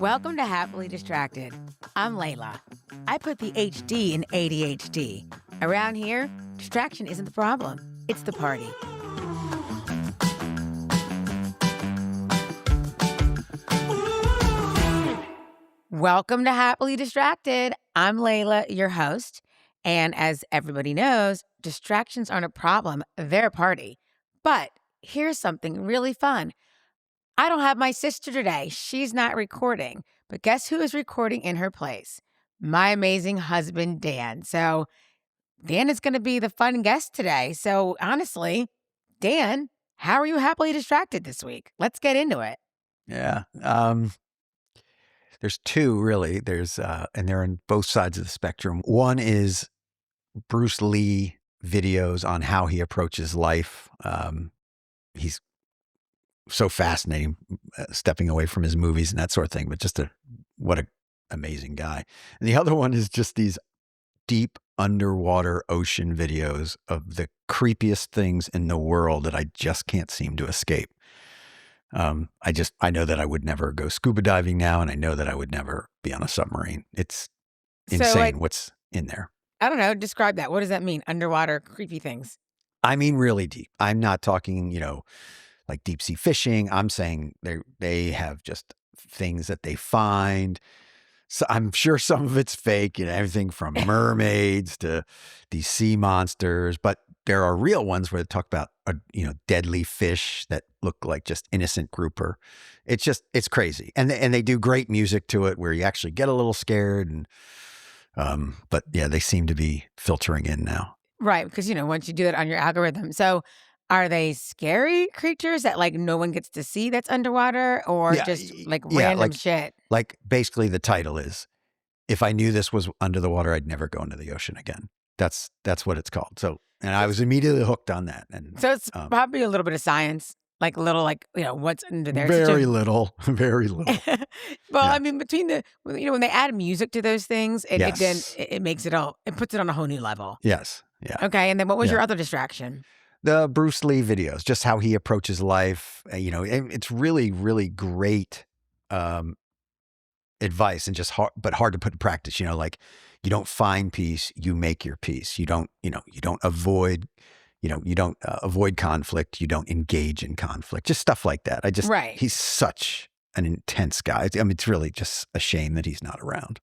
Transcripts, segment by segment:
Welcome to Happily Distracted. I'm Layla. I put the HD in ADHD. Around here, distraction isn't the problem, it's the party. Welcome to Happily Distracted. I'm Layla, your host. And as everybody knows, distractions aren't a problem, they're a party. But here's something really fun. I don't have my sister today. She's not recording. But guess who is recording in her place? My amazing husband, Dan. So Dan is going to be the fun guest today. So honestly, Dan, how are you happily distracted this week? Let's get into it. Yeah. There's two really. And they're on both sides of the spectrum. One is Bruce Lee videos on how he approaches life. He's so fascinating, stepping away from his movies and that sort of thing, but what an amazing guy. And the other one is just these deep underwater ocean videos of the creepiest things in the world that I just can't seem to escape. I know that I would never go scuba diving now, and I know that I would never be on a submarine. It's insane what's in there. I don't know. Describe that. What does that mean? Underwater creepy things. I mean, really deep. I'm not talking, like deep sea fishing. I'm saying they have just things that they find. So I'm sure some of it's fake, everything from mermaids to these sea monsters, but there are real ones where they talk about, deadly fish that look like just innocent grouper. It's crazy. And they do great music to it where you actually get a little scared. But yeah, they seem to be filtering in now. Right. Because, once you do it on your algorithm. So are they scary creatures that no one gets to see that's underwater or just random shit? Like basically the title is, if I knew this was under the water, I'd never go into the ocean again. That's what it's called. So, and I was immediately hooked on that. And so it's probably a little bit of science, what's under there. Very little. Well, I mean, between when they add music to those things, it makes it puts it on a whole new level. Yes. Yeah. Okay. And then what was your other distraction? The Bruce Lee videos, just how he approaches life. It's really, really great advice and just hard to put in practice. You don't find peace, you make your peace. You don't avoid, avoid conflict. You don't engage in conflict. Just stuff like that. He's such an intense guy. I mean, it's really just a shame that he's not around.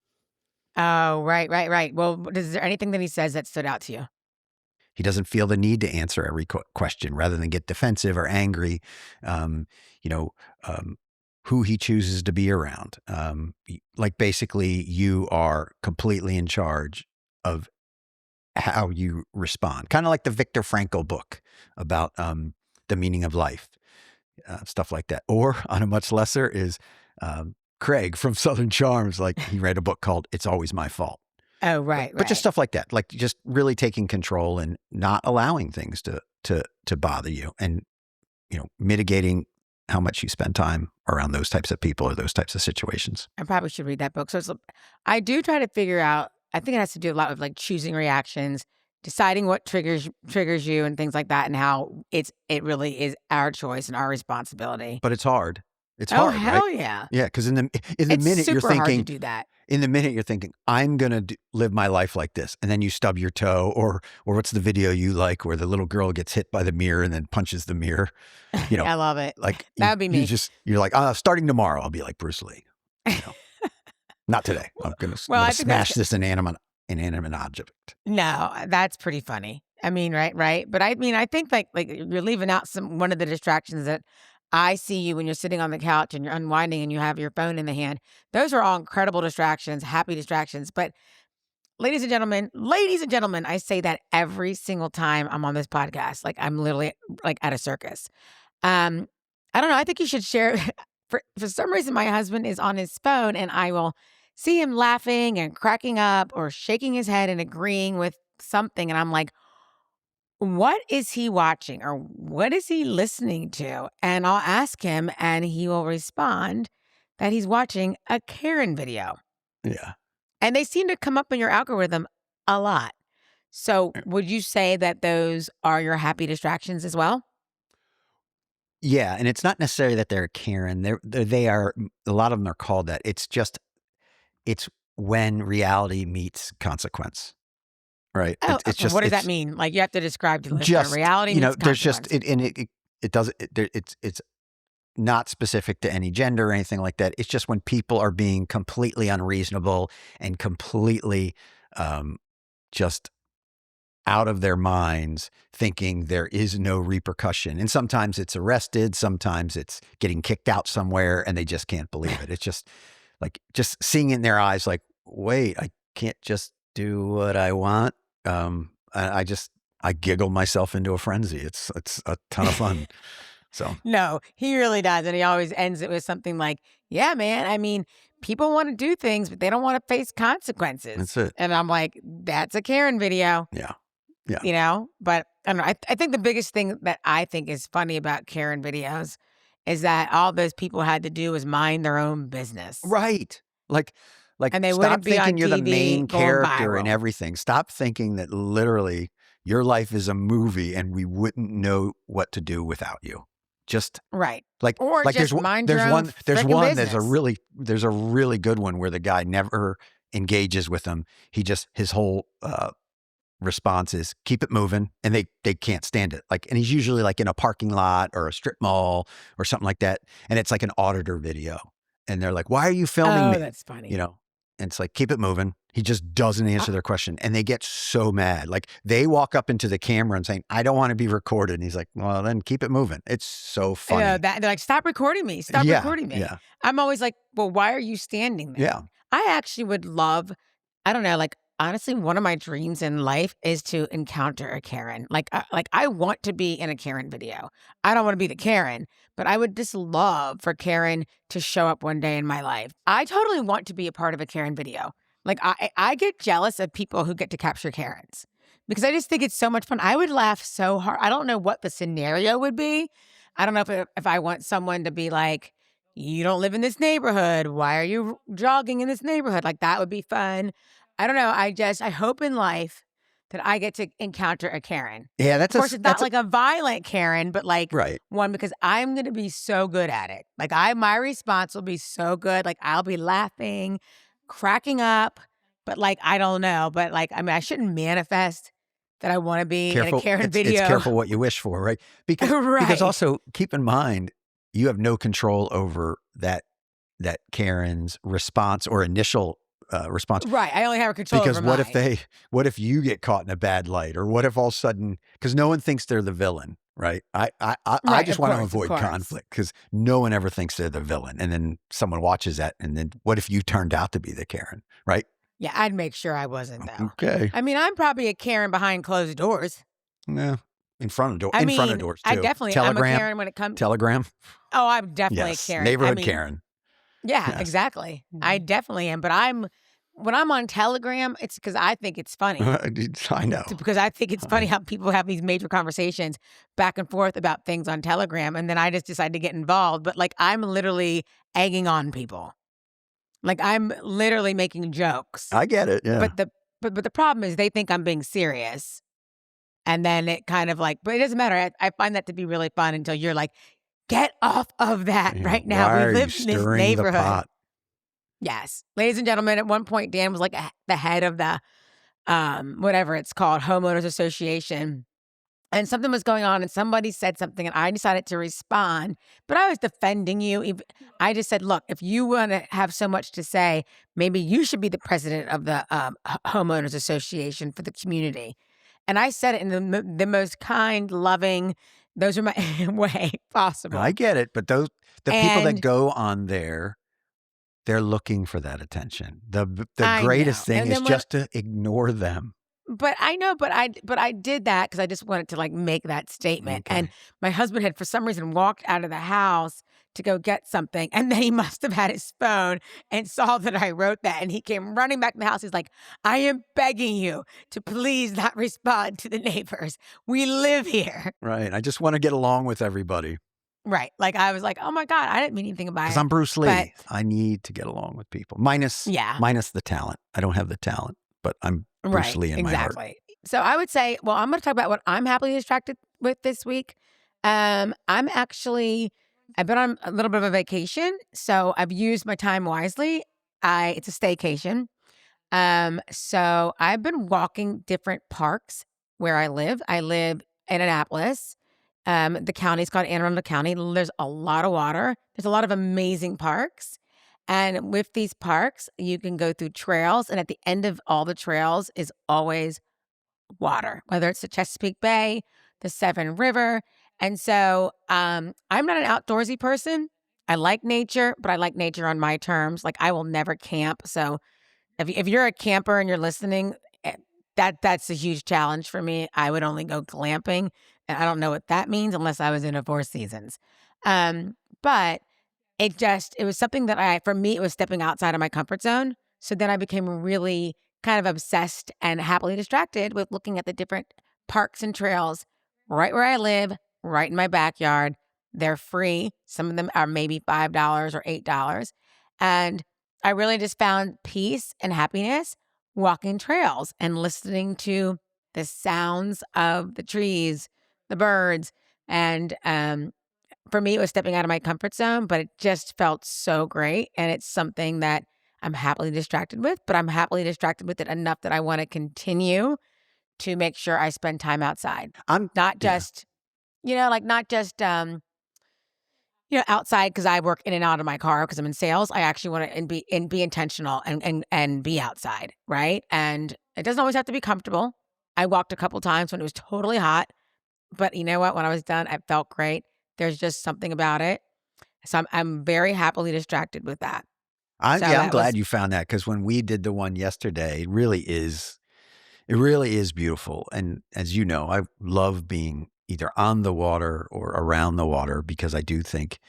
Oh, right. Well, is there anything that he says that stood out to you? He doesn't feel the need to answer every question rather than get defensive or angry. Who he chooses to be around. Basically, you are completely in charge of how you respond. Kind of like the Viktor Frankl book about the meaning of life, stuff like that. Or on a much lesser is Craig from Southern Charms. He read a book called "It's Always My Fault." Oh, right. But just stuff like that, just really taking control and not allowing things to bother you, and mitigating how much you spend time around those types of people or those types of situations. I probably should read that book. So I do try to figure out. I think it has to do a lot with choosing reactions, deciding what triggers you, and things like that, and how it really is our choice and our responsibility. But it's hard. It's hard. Oh, hell right? Yeah! Yeah, because in the minute you're thinking, hard to do that. In the minute you're thinking, I'm gonna live my life like this, and then you stub your toe, or what's the video you like where the little girl gets hit by the mirror and then punches the mirror? I love it. That would be me. You're like, starting tomorrow, I'll be like Bruce Lee. Not today. I'm gonna smash this inanimate object. No, that's pretty funny. I mean, right. But I mean, I think like you're leaving out one of the distractions that I see you when you're sitting on the couch and you're unwinding and you have your phone in the hand. Those are all incredible distractions, happy distractions. But ladies and gentlemen, I say that every single time I'm on this podcast. I'm literally at a circus. I don't know. I think you should share. For some reason, my husband is on his phone and I will see him laughing and cracking up or shaking his head and agreeing with something. And I'm like, what is he watching or what is he listening to? And I'll ask him and he will respond that he's watching a Karen video. Yeah. And they seem to come up in your algorithm a lot. So would you say that those are your happy distractions as well? Yeah, and it's not necessarily that they're a Karen. They are, a lot of them are called that. It's when reality meets consequence, right? Oh, It's just, what does that mean? Like, you have to describe to the listener. just, Reality meets there's just, consequence. it doesn't, it's not specific to any gender or anything like that. It's just when people are being completely unreasonable and completely just out of their minds, thinking there is no repercussion. And sometimes it's arrested, sometimes it's getting kicked out somewhere, and they just can't believe it. It's just like, just seeing in their eyes, like, wait, I can't just do what I want. I giggle myself into a frenzy. It's a ton of fun. So No, he really does. And he always ends it with something like, yeah, man, I mean, people want to do things, but they don't want to face consequences. that's it. And I'm like, that's a Karen video, Yeah. Yeah. But I don't know. I think the biggest thing that I think is funny about Karen videos is that all those people had to do was mind their own business. Right. Like, And they stop wouldn't be on thinking you're the TV main going character in viral. everything. Stop thinking that literally your life is a movie and we wouldn't know what to do without you. Just Right. like, Or just mind your own frickin' business. there's a really good one where the guy never engages with them. His whole response is keep it moving, and they can't stand it. Like, and he's usually like in a parking lot or a strip mall or something like that, and it's like an auditor video, and they're like, "Why are you filming Oh, me?" that's funny. And it's like, keep it moving. He just doesn't answer their question, and they get so mad. Like, they walk up into the camera and saying, "I don't want to be recorded," and he's like, "Well, then keep it moving." It's so funny. They're like, stop recording me. Stop Yeah, recording me. yeah. I'm always like, well, why are you standing there? Yeah. I actually would love, I don't know, like, honestly, one of my dreams in life is to encounter a Karen. Like I want to be in a Karen video. I don't want to be the Karen, but I would just love for Karen to show up one day in my life. I totally want to be a part of a Karen video. Like, I get jealous of people who get to capture Karens because I just think it's so much fun. I would laugh so hard. I don't know what the scenario would be. I don't know if I want someone to be like, you don't live in this neighborhood. Why are you jogging in this neighborhood? Like, that would be fun. I don't know. I hope in life that I get to encounter a Karen. Yeah, Of course, it's not like a violent Karen, but like right. one because I'm going to be so good at it. Like, my response will be so good. Like, I'll be laughing, cracking up, but like, I don't know. But like, I mean, I shouldn't manifest that I want to be in a Karen video. It's careful what you wish for, right? Because Right. also keep in mind, you have no control over that Karen's response or initial response. Right. I only have control Because over what if you get caught in a bad light, or what if all of a sudden, because no one thinks they're the villain, right? I Right, just of want to course, of avoid course. conflict because no one ever thinks they're the villain, and then someone watches that, and then what if you turned out to be the Karen, right? Yeah, I'd make sure I wasn't, though. Okay. I mean, I'm probably a Karen behind closed doors. Yeah. In front of doors. I In front of mean, doors I too. definitely, I'm a Telegram. Karen when it comes. Telegram. Oh, I'm definitely Yes. a Karen. Neighborhood I mean, Karen. yeah, Yes. exactly. I definitely am. But when I'm on Telegram, it's because I think it's funny. I know. Because I think it's funny how people have these major conversations back and forth about things on Telegram, and then I just decide to get involved. But like, I'm literally egging on people. Like, I'm literally making jokes. I get it. Yeah. But the problem is they think I'm being serious. And then it kind of like, but it doesn't matter. I find that to be really fun until you're like, get off of that right now. Why We are live you in this stirring neighborhood. the pot? Yes. Ladies and gentlemen, at one point, Dan was like the head of the, whatever it's called, homeowners association. And something was going on and somebody said something and I decided to respond, but I was defending you. I just said, look, if you want to have so much to say, maybe you should be the president of the homeowners association for the community. And I said it in the most kind, loving, those are my way possible. I get it. But the people that go on there, they're looking for that attention. The greatest thing is just to ignore them. But I know, but I did that because I just wanted to like make that statement. Okay. And my husband had for some reason walked out of the house to go get something. And then he must have had his phone and saw that I wrote that. And he came running back to the house. He's like, I am begging you to please not respond to the neighbors. We live here. Right. I just want to get along with everybody. Right. Like, I was like, oh my God, I didn't mean anything by it. Because I'm Bruce Lee. But I need to get along with people. Minus the talent. I don't have the talent, but I'm Bruce Lee in my heart. So I would say, well, I'm going to talk about what I'm happily distracted with this week. I've been on a little bit of a vacation, so I've used my time wisely. It's a staycation. So I've been walking different parks where I live. I live in Annapolis. The county's called Anne Arundel County. There's a lot of water. There's a lot of amazing parks. And with these parks, you can go through trails, and at the end of all the trails is always water, whether it's the Chesapeake Bay, the Severn River. And so I'm not an outdoorsy person. I like nature, but I like nature on my terms. Like I will never camp. So if you're a camper and you're listening, that's a huge challenge for me. I would only go glamping, and I don't know what that means unless I was in a Four Seasons. But it was something that for me, it was stepping outside of my comfort zone. So then I became really kind of obsessed and happily distracted with looking at the different parks and trails right where I live, right in my backyard. They're free. Some of them are maybe $5 or $8. And I really just found peace and happiness walking trails and listening to the sounds of the trees, the birds. And for me, it was stepping out of my comfort zone, but it just felt so great. And it's something that I'm happily distracted with, but I'm happily distracted with it enough that I want to continue to make sure I spend time outside. I'm Not yeah. just, not just, outside because I work in and out of my car because I'm in sales. I actually want to be intentional and be outside, right? And it doesn't always have to be comfortable. I walked a couple times when it was totally hot, but you know what? When I was done, I felt great. There's just something about it. So I'm very happily distracted with that. So I'm that was glad you found that because when we did the one yesterday, it really is beautiful. And as you know, I love being either on the water or around the water because I do think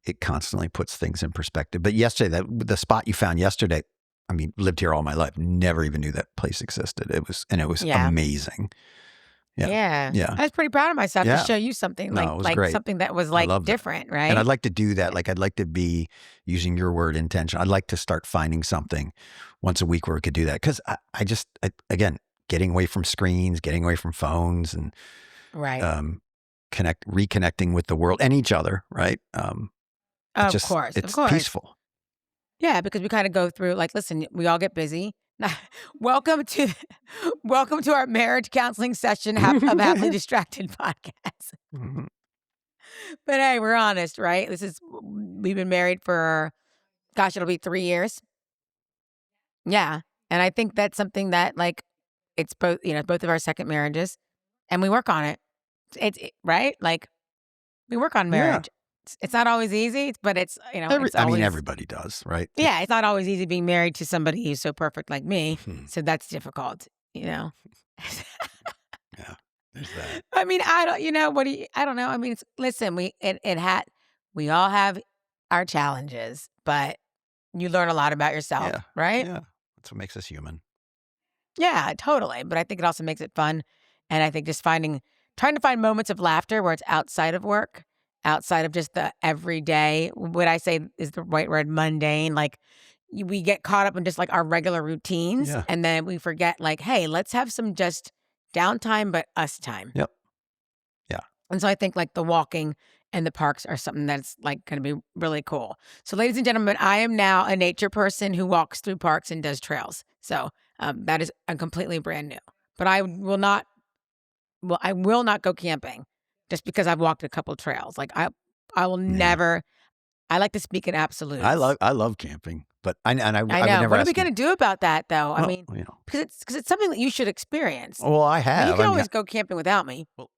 it constantly puts things in perspective. But yesterday, the spot you found yesterday, I mean, lived here all my life, never even knew that place existed. It was yeah. amazing. Yeah. Yeah. Yeah. I was pretty proud of myself to Yeah. show you something No, it was like great. something that was I like loved it. different, And I'd right? like to do that. Like, I'd like to be using your word intention. I'd like to start finding something once a week where we could do that. Cause again, getting away from screens, getting away from phones and, Right. reconnecting with the world and each other. Right. Of course. Of It's course. peaceful. Yeah, because we kind of go through like, listen, we all get busy. welcome to welcome to our marriage counseling session of Happily Distracted podcast. Mhm. But hey, we're honest, right? We've been married for, gosh, it'll be 3 years. Yeah. And I think that's something that like it's both of our second marriages and we work on it. Right? Like we work on Yeah. marriage. It's not always easy, but it's always, Everybody does, right? yeah, it's not always easy being married to somebody who's so perfect like me. Hmm. So that's difficult. Yeah. There's that. I mean, I don't, I don't know. I mean, listen, we all have our challenges, but you learn a lot about yourself, Yeah. right? Yeah. That's what makes us human. Yeah, totally. But I think it also makes it fun. And I think just trying to find moments of laughter where it's outside of work, outside of just the everyday, what I say is the right word, mundane. Like we get caught up in just like our regular routines. Yeah. And then we forget, like, hey, let's have some just downtime, but us time. Yep. Yeah. And so I think like the walking and the parks are something that's like going to be really cool. So, ladies and gentlemen, I am now a nature person who walks through parks and does trails. So that is a completely brand new. But I will not. Well, I will not go camping just because I've walked a couple trails. Like I will Yeah. never. I like to speak in absolutes. I love camping, but I I would know. never What are we ask going you. to do about that, though? I Well, mean, you know. because it's something that you should experience. Well, I I mean, you have. can I mean, always go camping without me. well,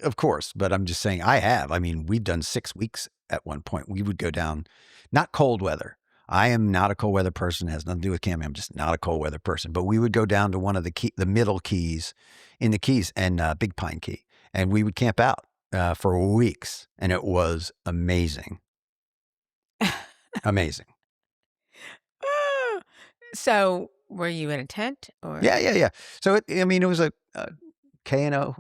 of course, but I'm just saying I have. I mean, we've done 6 weeks at one point. We would go down, not cold weather. I am not a cold weather person. It has nothing to do with camping. I'm just not a cold weather person. But we would go down to one of the middle keys in the Keys and Big Pine Key, and we would camp out for weeks, and it was amazing. Amazing. So, were you in a tent or? Yeah. So it was a K&O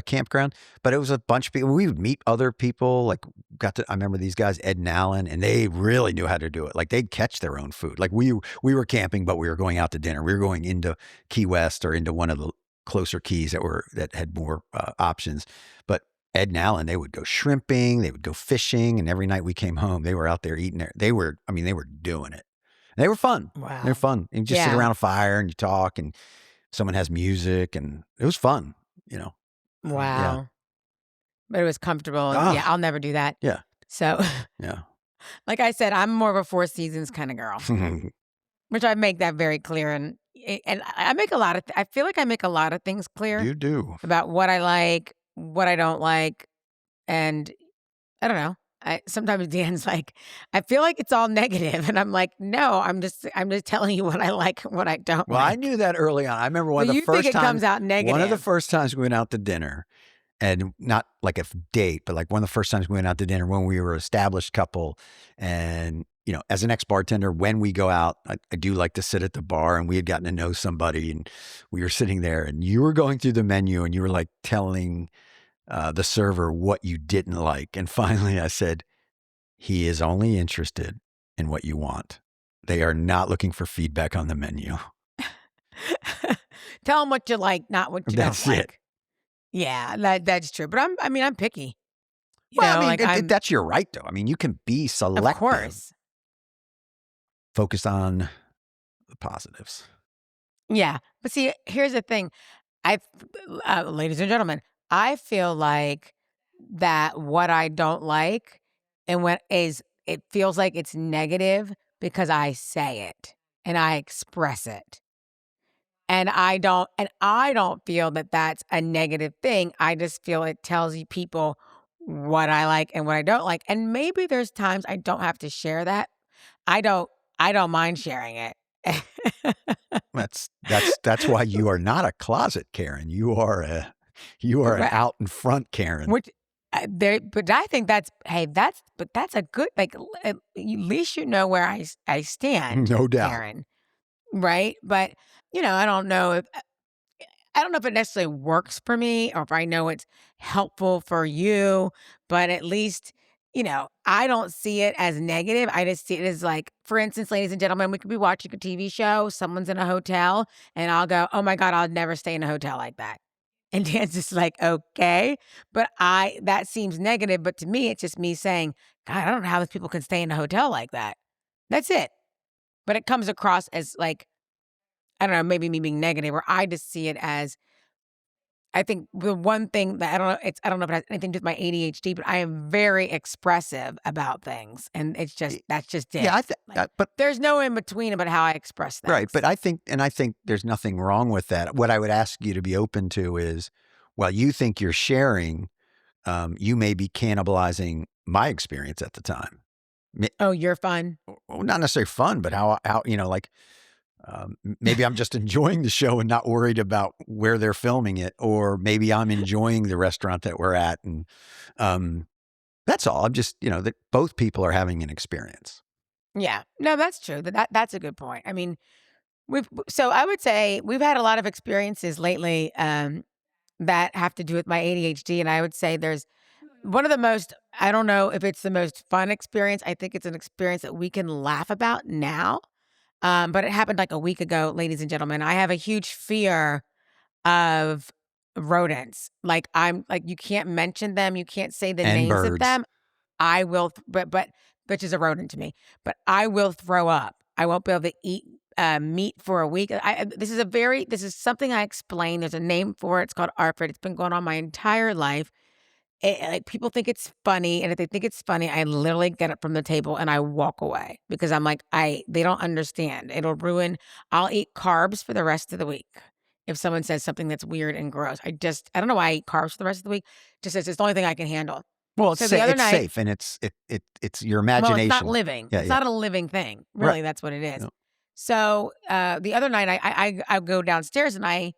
campground, but it was a bunch of people. We would meet other people. Like I remember these guys, Ed and Allen, and they really knew how to do it. Like they'd catch their own food. Like we were camping, but we were going out to dinner. We were going into Key West or into one of the closer keys that had more options. But Ed and Alan, they would go shrimping, they would go fishing, and every night we came home, they were out there eating there. They were doing it. They were fun. They're Wow. fun. And you just sit Yeah. around a fire and you talk, and someone has music, and it was fun, you know. Yeah. Wow. But it was comfortable, and yeah, Ah, I'll never do that. yeah, So, yeah. like I said, I'm more of a Four Seasons kinda girl, which I make that very clear, and I make a lot of I feel like I make a lot of things clear You do. about what I like, what I don't like, and I don't know. I sometimes Dan's like, "I feel like it's all negative," and I'm like, "No, I'm just telling you what I like and what I don't Well, I like." knew that early on. I remember But you think it comes out one of the negative. first times we went out to dinner, and not like a date, but like one of the first times we went out to dinner when we were an established couple. And, as an ex-bartender, when we go out, I do like to sit at the bar, and we had gotten to know somebody, and we were sitting there, and you were going through the menu, and you were like telling the server what you didn't like. And finally I said, he is only interested in what you want. They are not looking for feedback on the menu. Tell them what you like, not what you don't That's it. like. Yeah, that's true, but I'm picky. Well, I mean, Like, I'm that's your right, though. I mean, you can be of selective. course. Focus on the positives. Yeah, but see, here's the thing. I ladies and gentlemen, I feel like that what I don't like and what is it feels like it's negative because I say it and I express it. And I don't feel that that's a negative thing. I just feel it tells you people what I like and what I don't like. And maybe there's times I don't have to share that. I don't I don't mind sharing it. That's why you are not a closet Karen. You are an Right. out in front Karen. Which there but I think that's a good at least you know where I stand, No doubt. Karen, right? But, I don't know if it necessarily works for me or if I know it's helpful for you, but at least, I don't see it as negative. I just see it as like, for instance, ladies and gentlemen, we could be watching a TV show, someone's in a hotel, and I'll go, oh my God, I'll never stay in a hotel like that. And Dan's just like, okay. But that seems negative. But to me, it's just me saying, God, I don't know how those people can stay in a hotel like that. That's it. But it comes across as like, I don't know, maybe me being negative, or I just see it as I think the one thing that I don't know if it has anything to do with my ADHD, but I am very expressive about things, and that's just Yeah, it. Like, but there's no in between about how I express right, things. but I think there's nothing wrong with that. What I would ask you to be open to is, while you think you're sharing, you may be cannibalizing my experience at the time. Ma- Oh, you're fun. Well, not necessarily fun, but how like maybe I'm just enjoying the show and not worried about where they're filming it, or maybe I'm enjoying the restaurant that we're at, and that's all. I'm just that both people are having an experience. Yeah, no, that's true. That's a good point. I mean, so I would say we've had a lot of experiences lately that have to do with my ADHD, and I would say there's one of the most. I don't know if it's the most fun experience. I think it's an experience that we can laugh about now. But it happened like a week ago, ladies and gentlemen. I have a huge fear of rodents. Like I'm like you can't mention them, you can't say the And names of birds. them. I will, but which is a rodent to me. But I will throw up. I won't be able to eat meat for a week. This is something I explain. There's a name for it. It's called ARFID. It's been going on my entire life. Like, people think it's funny, and if they think it's funny, I literally get up from the table and I walk away because I'm like, they don't understand. I'll eat carbs for the rest of the week. If someone says something that's weird and gross, I don't know why I eat carbs for the rest of the week. Just it's the only thing I can handle. Well, So the other it's night, safe, and it's your well, it's not imagination. living. Yeah, It's yeah. not a living thing. Right. Really, that's what it is. No. So the other night, I go downstairs and I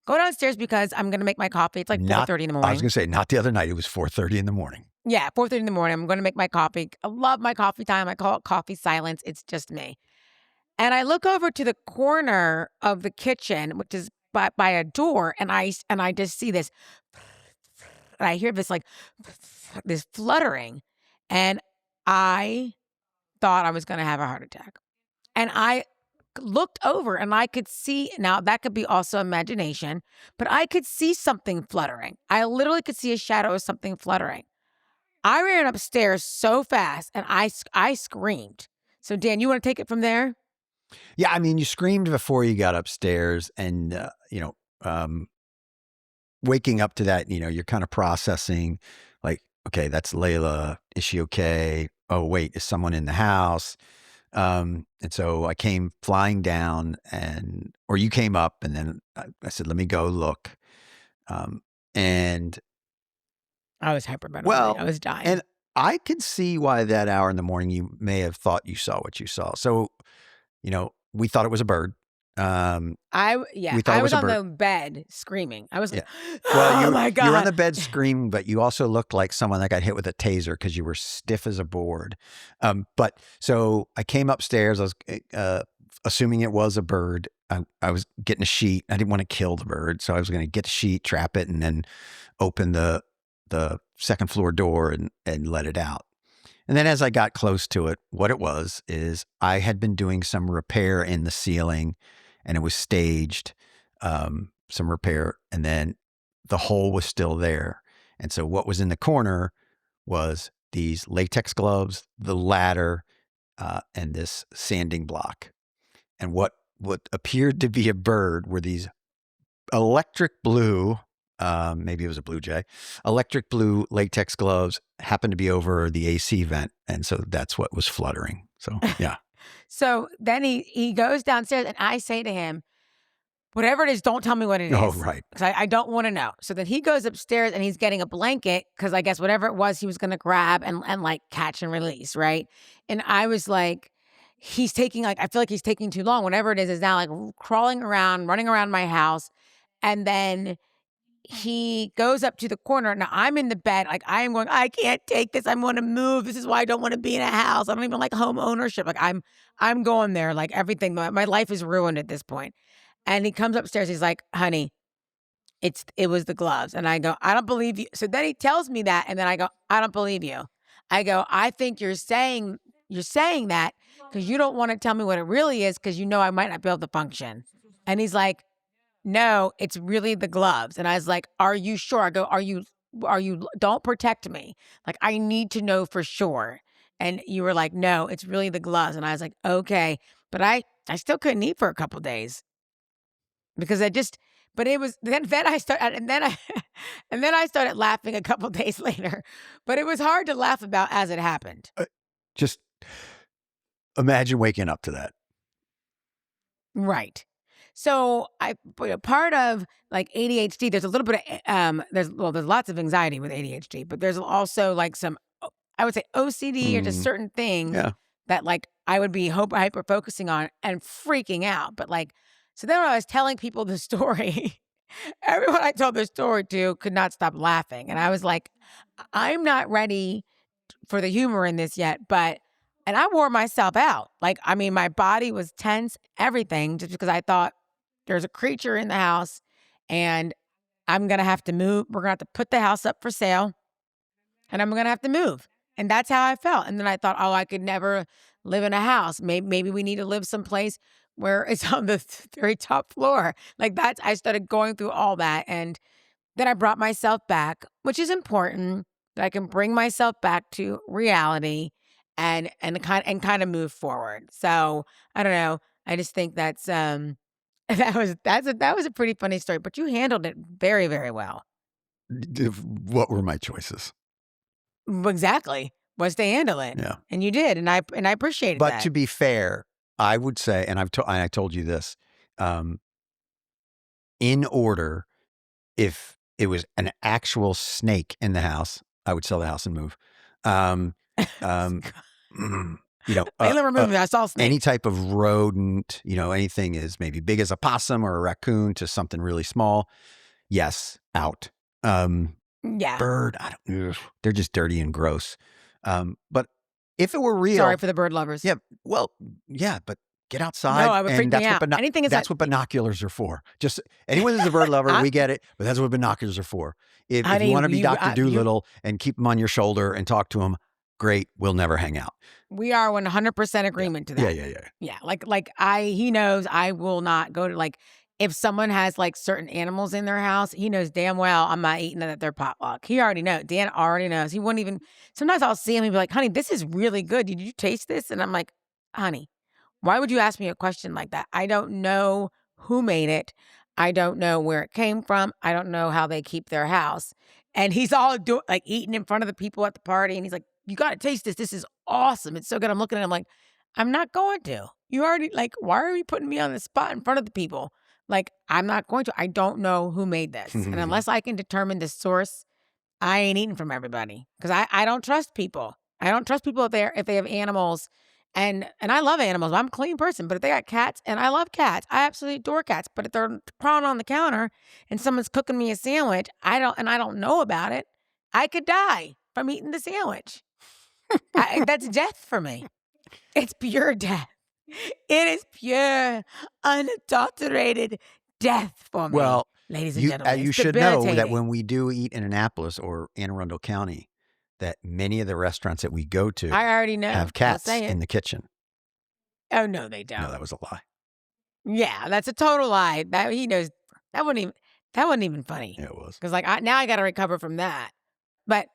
go downstairs because I'm going to make my coffee. It's like Not 4:30 in the I was morning. gonna say, not the other night, it was 4:30 in the morning. Yeah, 4:30 in the morning, I'm gonna make my coffee. I love my coffee time. I call it coffee silence. It's just me. And I look over to the corner of the kitchen, which is by a door, and I just see this, and I hear this like this fluttering, and I thought I was gonna have a heart attack. And I looked over and I could see, now that could be also imagination, but I could see something fluttering. I literally could see a shadow of something fluttering. I ran upstairs so fast and I screamed. So Dan, you want to take it from there? Yeah, I mean, you screamed before you got upstairs, and waking up to that, you're kind of processing, like, okay, that's Leyla. Is she okay? Oh, wait, is someone in the house? And so I came flying down, or you came up, and then I said, let me go look. And I was hyperventilating. I well, was dying. and I could see why that hour in the morning you may have thought you saw what you saw. So, we thought it was a bird. We thought I it was was a on bird. the bed screaming. I was Yeah. like, Well, oh my you were on God. the bed screaming, but you also looked like someone that got hit with a taser because you were stiff as a board. But so I came upstairs. I was assuming it was a bird. I was getting a sheet. I didn't want to kill the bird, so I was going to get a sheet, trap it, and then open the second floor door and let it out. And then as I got close to it, what it was is I had been doing some repair in the ceiling, and it was staged, some repair, and then the hole was still there. And so what was in the corner was these latex gloves, the ladder, and this sanding block. And what appeared to be a bird were these electric blue, maybe it was a blue jay, electric blue latex gloves, happened to be over the AC vent. And so that's what was fluttering. So, yeah. So then he goes downstairs and I say to him, whatever it is, don't tell me what it is. Oh, right. Because I don't want to know. So then he goes upstairs and he's getting a blanket because I guess whatever it was, he was going to grab and like catch and release, right? And I was like, he's taking, like, I feel like he's taking too long. Whatever it is now like crawling around, running around my house. And then he goes up to the corner. Now I'm in the bed. Like I am going, I can't take this. I want to move. This is why I don't want to be in a house. I don't even like home ownership. Like I'm going there. Like everything. My life is ruined at this point. And he comes upstairs. He's like, honey, it was the gloves. And I go, I don't believe you. So then he tells me that. And then I go, I don't believe you. I go, I think you're saying that because you don't want to tell me what it really is because you know I might not be able to function. And he's like, no, it's really the gloves. And I was like, are you sure? I go, are you, don't protect me. Like, I need to know for sure. And you were like, no, it's really the gloves. And I was like, okay. But I still couldn't eat for a couple days because but it was, then I started, and then I started laughing a couple days later, but it was hard to laugh about as it happened. Just imagine waking up to that. Right. So part of like ADHD, there's a little bit of, there's lots of anxiety with ADHD, but there's also like some, I would say OCD or just certain things that like I would be hyper focusing on and freaking out. But like, so then when I was telling people the story, everyone I told the story to could not stop laughing. And I was like, I'm not ready for the humor in this yet, and I wore myself out. Like, I mean, my body was tense, everything, just because I thought there's a creature in the house and I'm going to have to move. We're going to have to put the house up for sale and I'm going to have to move. And that's how I felt. And then I thought, oh, I could never live in a house. Maybe we need to live someplace where it's on the very top floor. Like I started going through all that. And then I brought myself back, which is important, that I can bring myself back to reality and kind of move forward. So I don't know. I just think that's that was a pretty funny story, but you handled it very, very well. What were my choices? Exactly. Was to handle it. Yeah. And you did. And I appreciated that. But to be fair, I would say, and I told you this, in order, if it was an actual snake in the house, I would sell the house and move. Leyla removed me. I saw a snake. Any type of rodent, anything is maybe big as a possum or a raccoon to something really small. Yes, out. Yeah. Bird, they're just dirty and gross. But if it were real, sorry for the bird lovers. Yeah, well, yeah, but get outside. No, I would freak me out. That's what binoculars are for. Just anyone who's a bird lover, we get it, but that's what binoculars are for. If you want to be Dr. Doolittle and keep them on your shoulder and talk to them, great. We'll never hang out. We are 100% agreement to Yeah, that. yeah, yeah. Yeah, he knows I will not go to, like, if someone has, like, certain animals in their house, he knows damn well I'm not eating it at their potluck. He already knows. Dan already knows. He wouldn't even sometimes I'll see him and be like, "Honey, this is really good. Did you taste this?" And I'm like, "Honey, why would you ask me a question like that? I don't know who made it. I don't know where it came from. I don't know how they keep their house." And he's all like eating in front of the people at the party. And he's like, "You got to taste this. This is awesome. It's so good." I'm looking at him like, "I'm not going to. You already, like, why are you putting me on the spot in front of the people? Like, I'm not going to. I don't know who made this. And unless I can determine the source, I ain't eating from everybody because I don't trust people. I don't trust people if they have animals, and I love animals. I'm a clean person, but if they got cats, and I love cats, I absolutely adore cats. But if they're crawling on the counter and someone's cooking me a sandwich, I don't know about it. I could die from eating the sandwich. That's death for me. It's pure death. It is pure, unadulterated death for me. Well, Ladies and gentlemen, you it's should know that debilitating. when we do eat in Annapolis or Anne Arundel County, that many of the restaurants that we go to I already know. have I'll cats say it. in the kitchen. Oh, no, they No, don't. that was a lie. Yeah, that's a total lie. That he knows that wasn't even funny. Yeah, it was. Because now I got to recover from that. But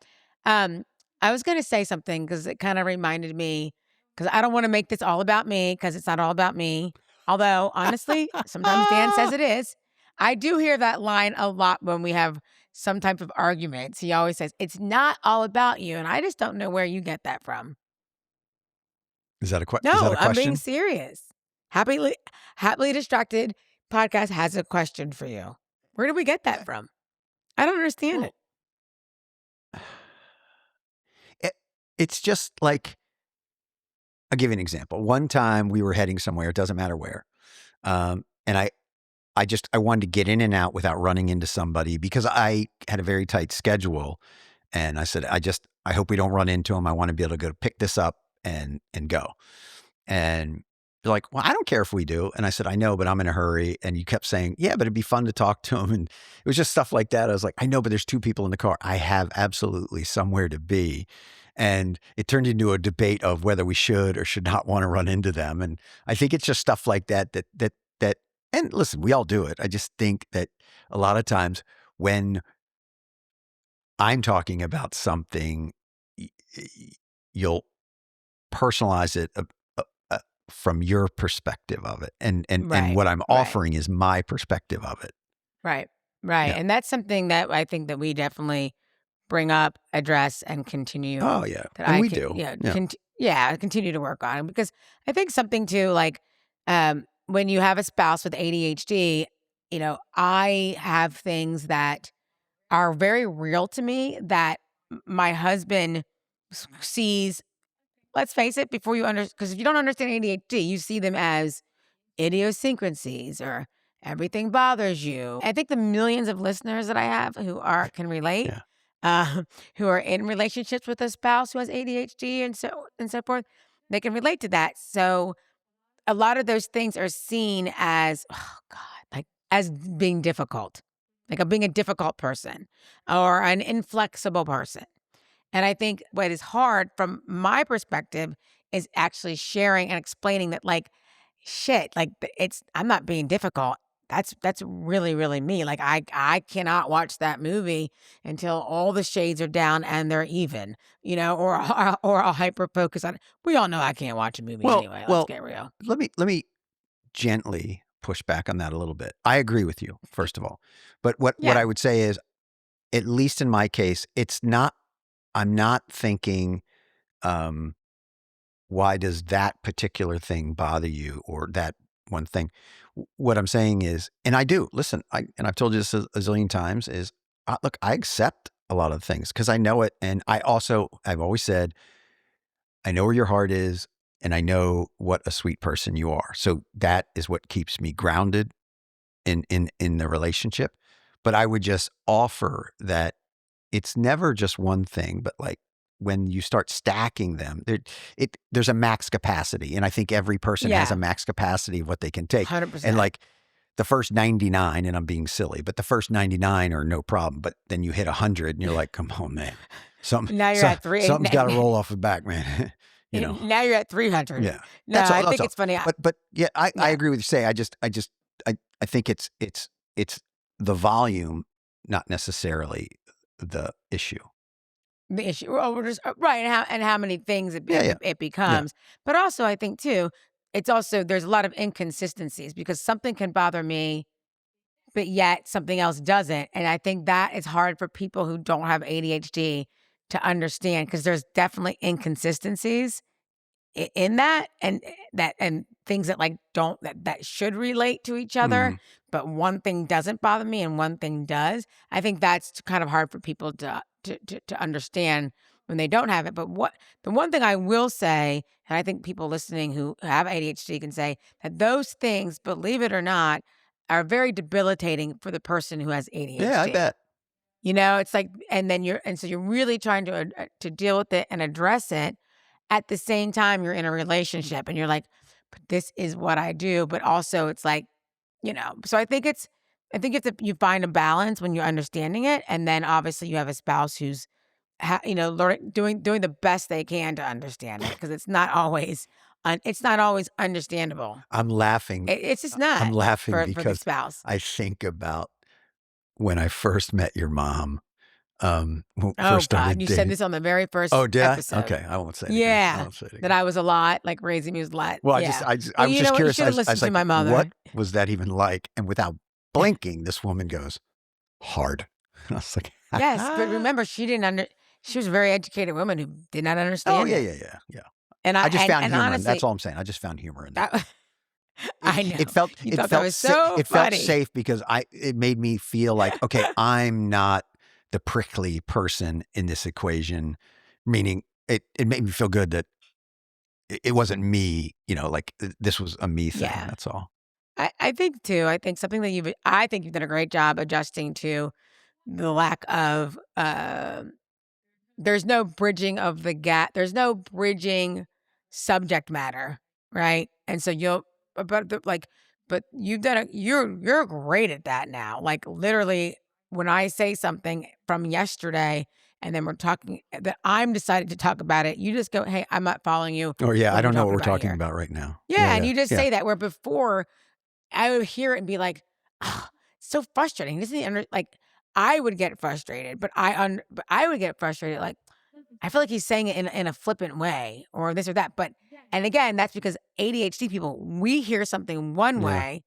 I was going to say something because it kind of reminded me because I don't want to make this all about me because it's not all about me. Although honestly, sometimes Dan says it is. I do hear that line a lot when we have some type of arguments. He always says it's not all about you, and I just don't know where you get that from. Is that a No, I'm being question? serious. Happily Distracted podcast has a question for you. Where did we get that from? I don't understand it. It's just like, I'll give you an example. One time we were heading somewhere, it doesn't matter where. And I wanted to get in and out without running into somebody because I had a very tight schedule. And I said, I hope we don't run into them. I want to be able to go pick this up and go. And they're like, "Well, I don't care if we do." And I said, "I know, but I'm in a hurry." And you kept saying, "Yeah, but it'd be fun to talk to them." And it was just stuff like that. I was like, "I know, but there's two people in the car. I have absolutely somewhere to be." And it turned into a debate of whether we should or should not want to run into them. And I think it's just stuff like that, and listen, we all do it. I just think that a lot of times when I'm talking about something, you'll personalize it from your perspective of it. And Right, what I'm right. offering is my perspective of it. Right. Yeah. And that's something that I think that we definitely bring up, address, and continue. Oh, yeah. That And I we can, do. continue to work on because I think something too, like when you have a spouse with ADHD, I have things that are very real to me that my husband sees. Let's face it, before you because if you don't understand ADHD, you see them as idiosyncrasies or everything bothers you. I think the millions of listeners that I have can relate, Yeah. who are in relationships with a spouse who has ADHD and so forth, they can relate to that. So a lot of those things are seen as, oh God, like as being difficult, like being a difficult person or an inflexible person. And I think what is hard from my perspective is actually sharing and explaining that, like, shit, like I'm not being difficult. That's really, really me. Like I cannot watch that movie until all the shades are down and they're even, or I'll hyper focus on. We all know I can't watch a movie anyway. Let's get real. Let me gently push back on that a little bit. I agree with you, first of all. But what Yeah. I would say is, at least in my case, I'm not thinking, why does that particular thing bother you or that one thing? What I'm saying is, and I do, listen, and I've told you this a zillion times, is, look, I accept a lot of things because I know it. And I've always said, I know where your heart is and I know what a sweet person you are. So that is what keeps me grounded in the relationship. But I would just offer that it's never just one thing, but like when you start stacking them, there's a max capacity. And I think every person has a max capacity of what they can take. 100%. And like the first 99, and I'm being silly, but the first 99 are no problem. But then you hit 100 and you're like, come on, man. Now you're at three. Something's got to roll off the back, man. You know. Now you're at 300. Yeah. No, That's all. I That's think all. it's funny. But yeah, I agree with you. Say, I think it's the volume, not necessarily the issue. The issue, well, we're just right, and how many things it Yeah. it becomes. But also, I think too, it's also there's a lot of inconsistencies because something can bother me, but yet something else doesn't. And I think that is hard for people who don't have ADHD to understand because there's definitely inconsistencies in that, and things that like don't that should relate to each other, but one thing doesn't bother me and one thing does. I think that's kind of hard for people to understand when they don't have it. But the one thing I will say, and I think people listening who have ADHD can say that those things, believe it or not, are very debilitating for the person who has ADHD. Yeah, I bet. You know, it's like, so you're really trying to deal with it and address it. At the same time, you're in a relationship and you're like, but this is what I do. But also it's like, so I think you find a balance when you're understanding it. And then obviously you have a spouse who's, doing the best they can to understand it because it's not always understandable. I'm laughing. It's just not. I'm laughing for the because spouse. I think about when I first met your mom. When we Oh first started God! You dating. said this on the very first. Oh, did episode. I? Okay, I won't say it. Yeah, I won't say it again. that I was a lot, like raising me was a lot. Well, yeah. I was just curious. You I listened was to like, my mother. What was that even like? And without blinking, this woman goes, hard. And I was like, yes, but remember, she was a very educated woman who did not understand. Oh, yeah. And I just found humor. Honestly, that's all I'm saying. I just found humor in that. I know. It felt so felt safe because it made me feel like, okay, I'm not the prickly person in this equation, meaning it made me feel good that it wasn't me, like this was a me thing. Yeah. That's all. I think too. I think something that I think you've done a great job adjusting to the lack of, there's no bridging of the gap. There's no bridging subject matter, right? And so but you've done you're great at that now. Like literally when I say something from yesterday and then we're talking that I'm decided to talk about it, you just go, hey, I'm not following you. Oh yeah, I don't know what we're about talking here. about right now. Yeah, and you just say that where before I would hear it and be like, oh, so frustrating. Isn't he I would get frustrated, but I would get frustrated like I feel like he's saying it in a flippant way or this or that. But and again, that's because ADHD people, we hear something one way,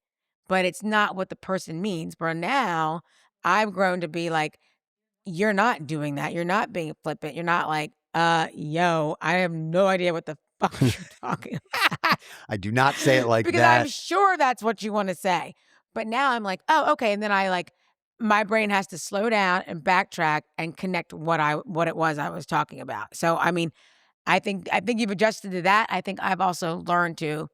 but it's not what the person means. But now I've grown to be like, you're not doing that. You're not being flippant. You're not like, yo, I have no idea what the fuck you're talking about. I do not say it like because that. I'm sure that's what you want to say. But now I'm like, oh, okay. And then my brain has to slow down and backtrack and connect what it was I was talking about. So, I mean, I think you've adjusted to that. I think I've also learned to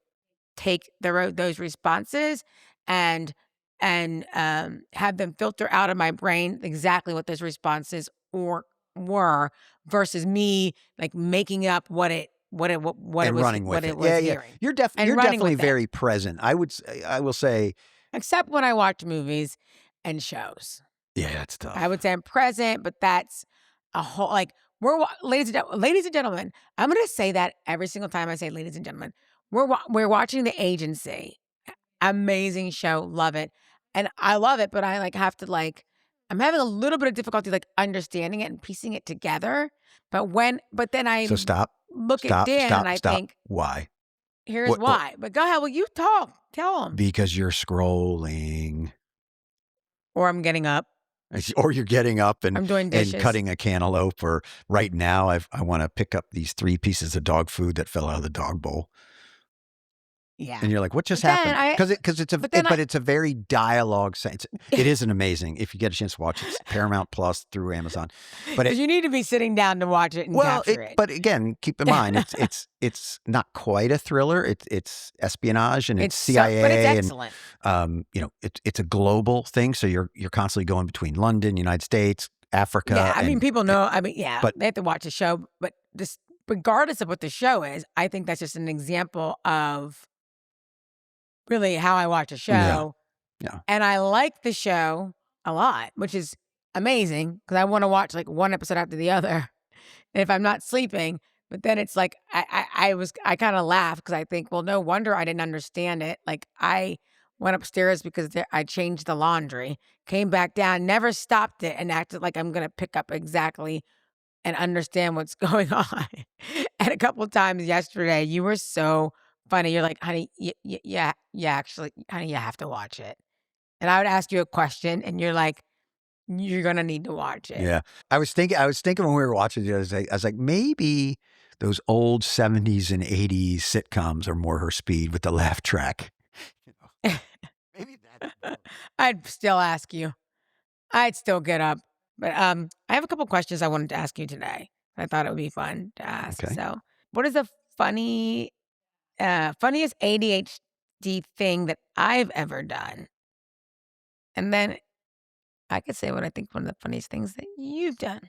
take those responses and have them filter out of my brain exactly what those responses were versus me like making up what it was hearing. You're definitely very present. I will say, except when I watch movies and shows. Yeah, that's tough. I would say I'm present, but that's a whole ladies and gentlemen. I'm going to say that every single time I say ladies and gentlemen. We're watching The Agency. Amazing show, love it. And I love it, but I have to I'm having a little bit of difficulty understanding it and piecing it together. But then I look at Dan and I think, why? Here's why. But go ahead, well, you talk. Tell them. Because you're scrolling. Or I'm getting up. Or you're getting up and I'm doing dishes. And cutting a cantaloupe. Or right now, I want to pick up these 3 pieces of dog food that fell out of the dog bowl. Yeah. And you're like, what just happened? Because it's a very dialogue sense. It isn't amazing. If you get a chance to watch it, it's Paramount Plus through Amazon. But you need to be sitting down to watch it and capture it. But again, keep in mind, it's not quite a thriller. It's espionage and it's CIA. But it's excellent. And it's a global thing. So you're constantly going between London, United States, Africa. Yeah, I mean, people know. I mean, yeah, but they have to watch the show. But regardless of what the show is, I think that's just an example of really how I watch a show. Yeah. And I like the show a lot, which is amazing because I want to watch one episode after the other. if I'm not sleeping. But then it's like I kind of laugh because I think, well, no wonder I didn't understand it. Like I went upstairs because I changed the laundry, came back down, never stopped it, and acted like I'm gonna pick up exactly and understand what's going on. And a couple times yesterday, you were so funny. You're like, honey, yeah, actually, honey, you have to watch it. And I would ask you a question, and you're like, you're gonna need to watch it. Yeah. I was thinking when we were watching the other day, I was like, maybe those old 70s and 80s sitcoms are more her speed with the laugh track. You know, maybe that's more. I'd still ask you. I'd still get up. But I have a couple questions I wanted to ask you today. I thought it would be fun to ask. Okay. So, what is the funniest ADHD thing that I've ever done? And then I could say what I think one of the funniest things that you've done.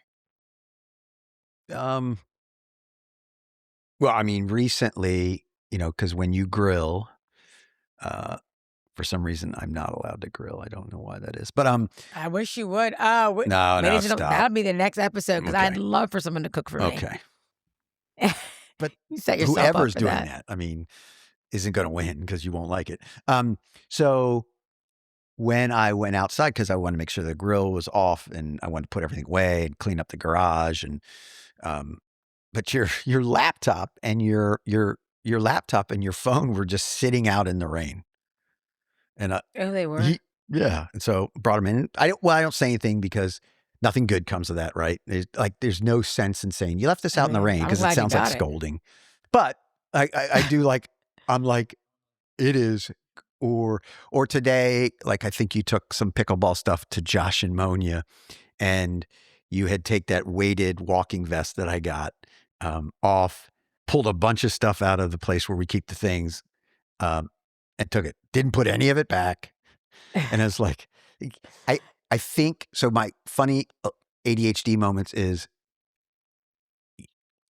Um, well, I mean, recently, because when you grill, uh, for some reason, I'm not allowed to grill. I don't know why that is, but I wish you would. no, no, Ladies and gentlemen, stop. that'll be the next episode because I'd Okay, love for someone to cook for me. okay. But You set yourself up whoever's for doing that. that, I mean, isn't going to win because you won't like it. So when I went outside, because I wanted to make sure the grill was off and I wanted to put everything away and clean up the garage, and um, but your laptop and your laptop and your phone were just sitting out in the rain, and Oh, they were? he yeah, and so brought them in. I don't say anything because nothing good comes of that, right? There's no sense in saying you left this I out in the mean, rain I'm because it glad you sounds like got it. scolding, but I do like I'm like it is. Or today, like I think you took some pickleball stuff to Josh and Monya, and you had take that weighted walking vest that I got off, pulled a bunch of stuff out of the place where we keep the things, um, and took it. Didn't put any of it back, and I was like, I I think so. My funny ADHD moments is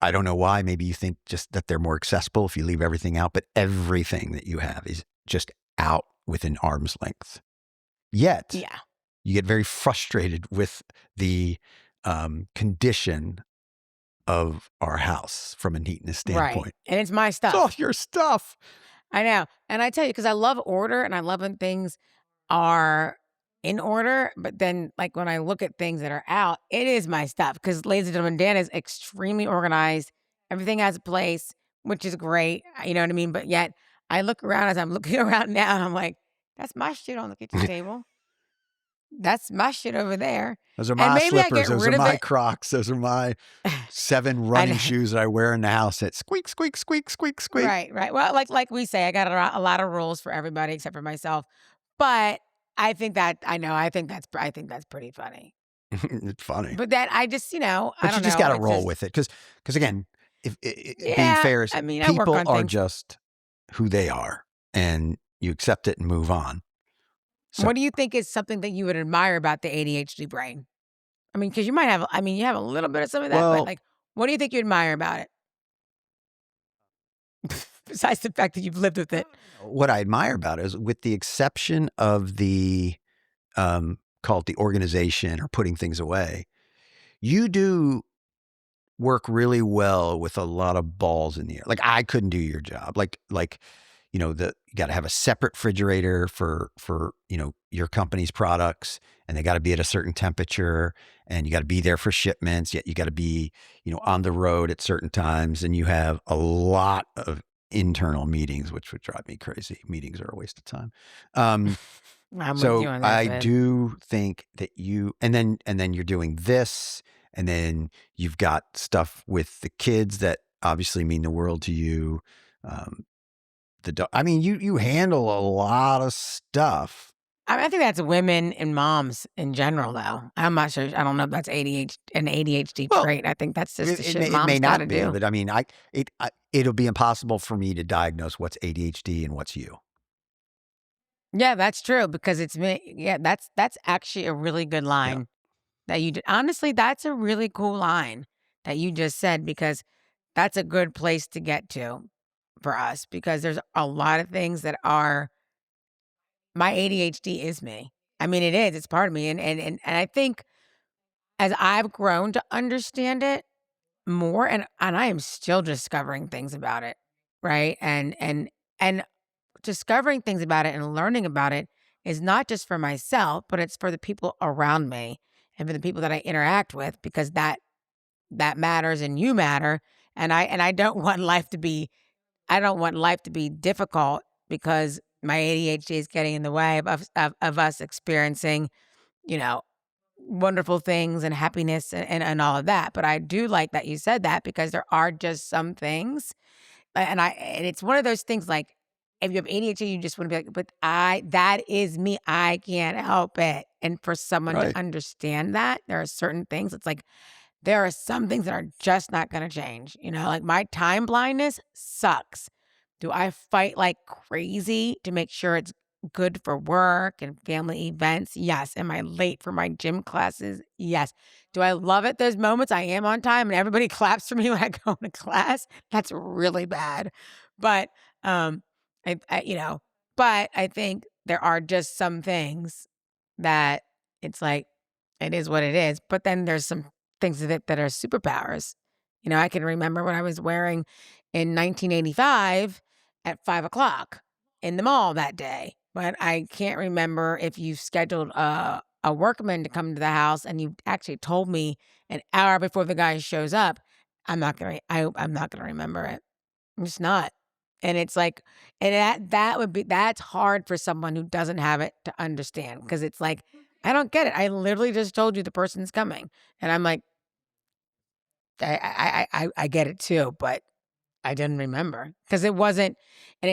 I don't know why. Maybe you think just that they're more accessible if you leave everything out, but everything that you have is just out within arm's length. Yet Yeah, you get very frustrated with the condition of our house from a neatness right. standpoint. And it's my It's all stuff. your stuff. I know. And I tell you, because I love order and I love when things are in order. But then, like, when I look at things that are out, it is my stuff. Because, ladies and gentlemen, Dan is extremely organized. Everything has a place, which is great. You know what I mean? But yet, I look around as I'm looking around now and I'm like, that's my shit on the kitchen table. That's my shit over there. Those are And my maybe I slippers. get Those are rid of my it. Crocs. Those are my 7 I running know. shoes that I wear in the house that squeak, squeak, squeak, squeak, squeak. Right, right. Well, like we say, I got a lot of rules for everybody except for myself. But I think that I think that's pretty funny. It's funny. But then I just, I But you don't just know. gotta It's roll just with it because again, if being yeah. fair is I mean, I work people on are things. just who they are, and you accept it and move on. So, What do you think is something that you would admire about the ADHD brain? I mean, because you might have. I mean, you have a little bit of some of that, but well, like, what do you think you admire about it? Besides the fact that you've lived with it. what I admire about it is with the exception of the, call it the organization or putting things away, you do work really well with a lot of balls in the air. Like I couldn't do your job. You got to have a separate refrigerator for your company's products, and they got to be at a certain temperature, and you got to be there for shipments. Yet you got to be on the road at certain times, and you have a lot of internal meetings, which would drive me crazy. Meetings are a waste of time. Um, I'm with you so on that, I man. do think that and then you're doing this, and then you've got stuff with the kids that obviously mean the world to you. Um, I mean, you handle a lot of stuff. I mean, I think that's women and moms in general, though. I'm not sure. I don't know if that's an ADHD Well, trait. I think that's just it, the it shit may it may moms got to not be, do. but I mean, it'll be impossible for me to diagnose what's ADHD and what's you. Yeah, that's true because it's me. Yeah, that's actually a really good Yeah, line that you did. Honestly, that's a really cool line that you just said because that's a good place to get to for us because there's a lot of things that are my ADHD is me. I mean, it is. It's part of me, and I think as I've grown to understand it, more, and I am still discovering things about it, right? And discovering things about it and learning about it is not just for myself, but it's for the people around me and for the people that I interact with, because that matters and you matter. And I don't want life to be I don't want life to be difficult because my ADHD is getting in the way of us experiencing, you know, wonderful things and happiness and all of that. But I do like that you said that, because there are just some things, and it's one of those things, like, if you have ADHD, you just wanna be like, "But that is me, I can't help it." And for someone to Right. understand that, there are certain things, it's like, there are some things that are just not gonna change, like, my time blindness sucks. Do I fight like crazy to make sure it's good for work and family events? Yes. Am I late for my gym classes? Yes. Do I love it those moments I am on time and everybody claps for me when I go to class? That's really bad. But, I but I think there are just some things that it's like, it is what it is. But then there's some things of it that are superpowers. I can remember when I was wearing in 1985 at 5 o'clock in the mall that day. But I can't remember if you scheduled a workman to come to the house and you actually told me an hour before the guy shows up. I'm not gonna remember it. I'm just not. And it's like, and that's hard for someone who doesn't have it to understand, because it's like, I don't get it. I literally just told you the person's coming. And I'm like, I get it too, but I didn't remember, because it wasn't that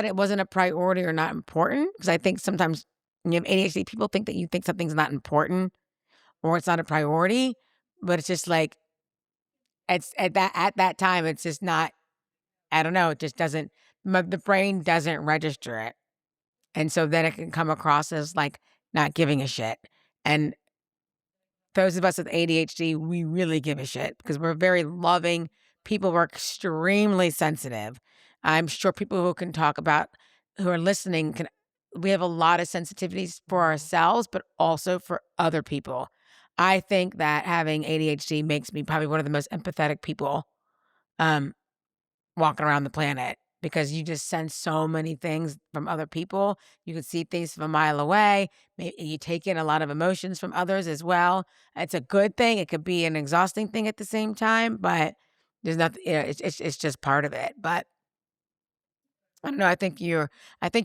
it wasn't a priority or not important. Because I think sometimes when you have ADHD, people think that you think something's not important or it's not a priority, but it's just like, it's at that time, it's just not. I don't know. It just doesn't. The brain doesn't register it, and so then it can come across as like not giving a shit. And those of us with ADHD, we really give a shit because we're very loving people. We're extremely sensitive. I'm sure people who can talk about, who are listening, can. We have a lot of sensitivities for ourselves, but also for other people. I think that having ADHD makes me probably one of the most empathetic people um, walking around the planet, because you just sense so many things from other people. You can see things from a mile away. Maybe you take in a lot of emotions from others as well. It's a good thing. It could be an exhausting thing at the same time, but there's nothing. It's just part of it. But I don't know. I think you're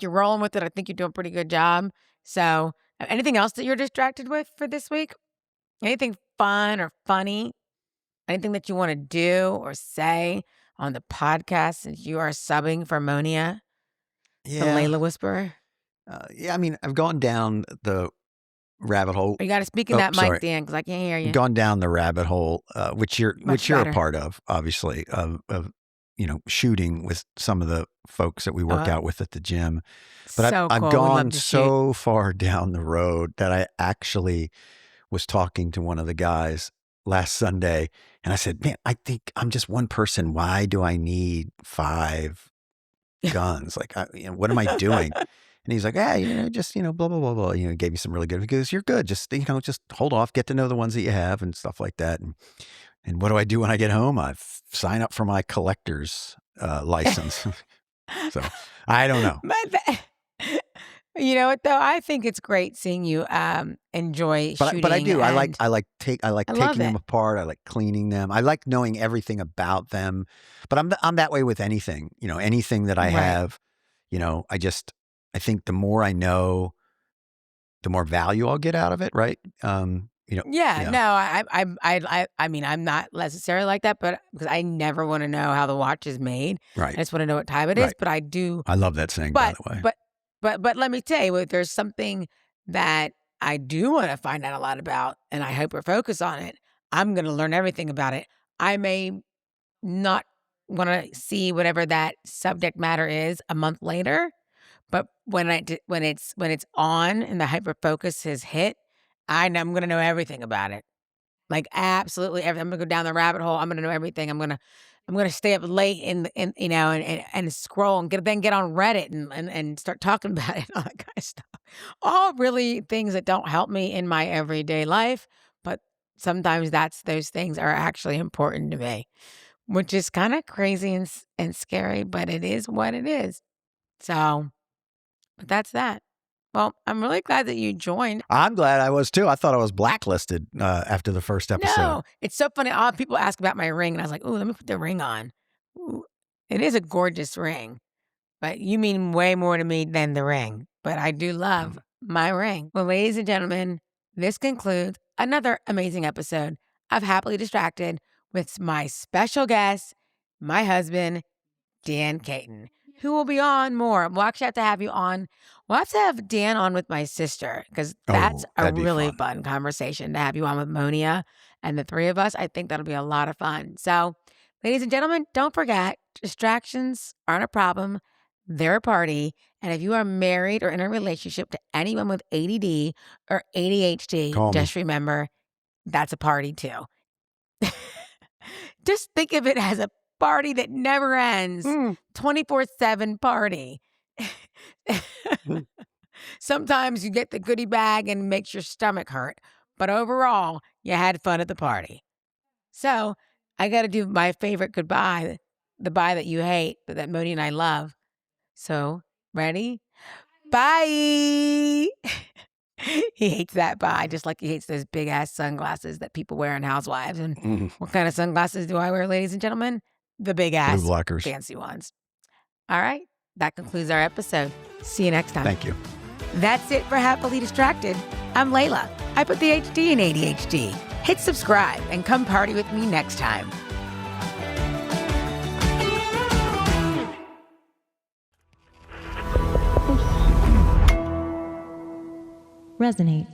rolling with it. I think you're doing a pretty good job. So, anything else that you're distracted with for this week? Anything fun or funny? Anything that you want to do or say on the podcast, since you are subbing for Monya, the Yeah. Layla Whisperer? Yeah. I mean, I've gone down the rabbit hole. You got to speak in Oh, that mic, sorry. Dan, because I can't hear you. Gone down the rabbit hole, which you're Much a better. part of, obviously, of shooting with some of the folks that we work Uh, out with at the gym. But so I've cool. We love gone to shoot. so far down the road that I actually was talking to one of the guys last Sunday, and I said, "Man, I think I'm just one person. Why do I need 5 guns? Like, what am I doing?" And he's like, "Yeah, just blah blah blah blah." Gave me some really good. He goes, "You're good. Just just hold off, get to know the ones that you have and stuff like that." And what do I do when I get home? I sign up for my collector's license. So I don't know, But you know what, though? I think it's great seeing you enjoy but I shooting, do. and I like I love taking them it. apart. I like cleaning them. I like knowing everything about them. But I'm that way with anything. Anything that I Right. have. I think the more I know, the more value I'll get out of it. Right. Yeah, Yeah. no, I mean, I'm not necessarily like that, but because I never wanna know how the watch is made. Right. I just wanna know what time it is, Right. but I do. I love that saying, by But the way. but but let me tell you, if there's something that I do wanna find out a lot about, and I hyper focus on it, I'm gonna learn everything about it. I may not wanna see whatever that subject matter is a month later, but when it's on and the hyper focus has hit, I'm gonna know everything about it. Like, absolutely everything. I'm gonna go down the rabbit hole. I'm gonna know everything. I'm gonna stay up late and scroll and get on Reddit and start talking about it and all that kind of stuff. All really things that don't help me in my everyday life, but sometimes those things are actually important to me, which is kind of crazy and scary, but it is what it is. So, but that's that. Well, I'm really glad that you joined. I'm glad I was too. I thought I was blacklisted after the first episode. No, it's so funny. All people ask about my ring, and I was like, "Ooh, let me put the ring on." Ooh, it is a gorgeous ring, but you mean way more to me than the ring. But I do love my ring. Well, ladies and gentlemen, this concludes another amazing episode of Happily Distracted with my special guest, my husband, Dan Caton, who will be on more. We'll actually have to have you on. We'll have to have Dan on with my sister because that's a that'd be really fun. fun conversation to have you on with Monya and the three of us. I think that'll be a lot of fun. So, ladies and gentlemen, don't forget, distractions aren't a problem. They're a party. And if you are married or in a relationship to anyone with ADD or ADHD, Call me. just remember that's a party too. Just think of it as a party that never ends. 24/7 party. Sometimes you get the goodie bag and it makes your stomach hurt, but overall, you had fun at the party. So I got to do my favorite goodbye, the bye that you hate, but that Modi and I love. So, ready? Bye. He hates that bye, just like he hates those big ass sunglasses that people wear in Housewives. And what kind of sunglasses do I wear, ladies and gentlemen? The big ass Blue blockers. fancy ones. All right. That concludes our episode. See you next time. Thank you. That's it for Happily Distracted. I'm Leyla. I put the HD in ADHD. Hit subscribe and come party with me next time. Resonate.